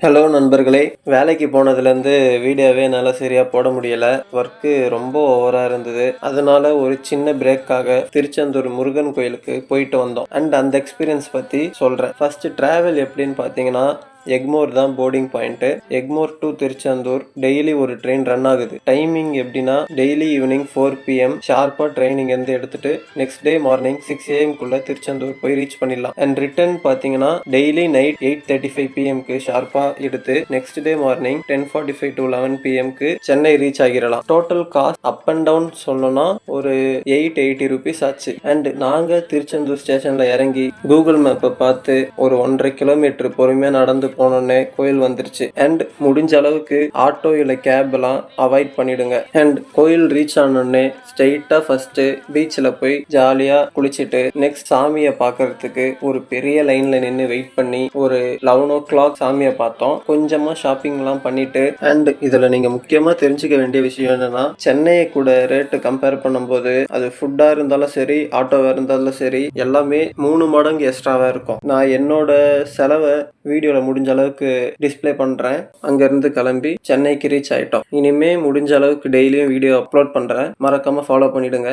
Hello நண்பர்களே, வேலைக்கு போனதுலேருந்து வீடியோவே என்னால் சரியாக போட முடியலை. ஒர்க்கு ரொம்ப ஓவராக இருந்தது. அதனால ஒரு சின்ன பிரேக்காக திருச்செந்தூர் முருகன் கோயிலுக்கு போயிட்டு வந்தோம். அண்ட் அந்த எக்ஸ்பீரியன்ஸ் பற்றி சொல்கிறேன். ஃபஸ்ட்டு ட்ராவல் எப்படின்னு பார்த்தீங்கன்னா, எக்மோர் தான் boarding point. Egmore to Tiruchendur daily ஒரு ட்ரெயின் ரன் ஆகுது. டைமிங் எப்படின்னா, டெய்லி ஈவினிங் 4 PM ஷார்ப்பாக ட்ரெயினிங் இருந்து எடுத்துட்டு நெக்ஸ்ட் டே மார்னிங் 6 AM குள்ள திருச்செந்தூர் போய் ரீச் பண்ணிடலாம். அண்ட் ரிட்டர்ன் பார்த்தீங்கன்னா டெய்லி நைட் 8:35 PMக்கு ஷார்ப்பாக எடுத்து நெக்ஸ்ட் டே மார்னிங் 10:45 to 11 PMக்கு சென்னை ரீச் ஆகிடலாம். Total cost up and down சொல்லணும்னா ஒரு 880 rupees ஆச்சு. அண்ட் நாங்கள் திருச்செந்தூர் ஸ்டேஷனில் இறங்கி கூகுள் மேப்பை பார்த்து ஒரு 1.5 கிலோமீட்டர் பொறுமையாக நடந்து போனோடனே கோயில் வந்துருச்சு. அண்ட் முடிஞ்ச அளவுக்கு ஆட்டோ இல்லை கேப் எல்லாம் அவாய்ட் பண்ணிடுங்க. அண்ட் கோயில் ரீச் ஆனோடனே ஸ்ட்ரெயிட்டா ஃபர்ஸ்ட் பீச்சில் போய் ஜாலியா குளிச்சுட்டு நெக்ஸ்ட் சாமியை பார்க்கறதுக்கு ஒரு பெரிய லைன்ல நின்று வெயிட் பண்ணி ஒரு 11 o'clock சாமியை பார்த்தோம். கொஞ்சமா ஷாப்பிங் எல்லாம் பண்ணிட்டு அண்ட் இதுல நீங்க முக்கியமா தெரிஞ்சுக்க வேண்டிய விஷயம் என்னன்னா, சென்னையை கூட ரேட்டு கம்பேர் பண்ணும்போது அது ஃபுட்டா இருந்தாலும் சரி, ஆட்டோவா இருந்தாலும் சரி, எல்லாமே 3 மடங்கு எக்ஸ்ட்ராவா இருக்கும். நான் என்னோட செலவை வீடியோல முடிஞ்ச அளவுக்கு டிஸ்பிளே பண்றேன். அங்க இருந்து கிளம்பி சென்னைக்கு ரீச் ஆயிட்டோம். இனிமே முடிஞ்ச அளவுக்கு டெய்லியும் வீடியோ அப்லோட் பண்றேன். மறக்காம ஃபாலோ பண்ணிடுங்க.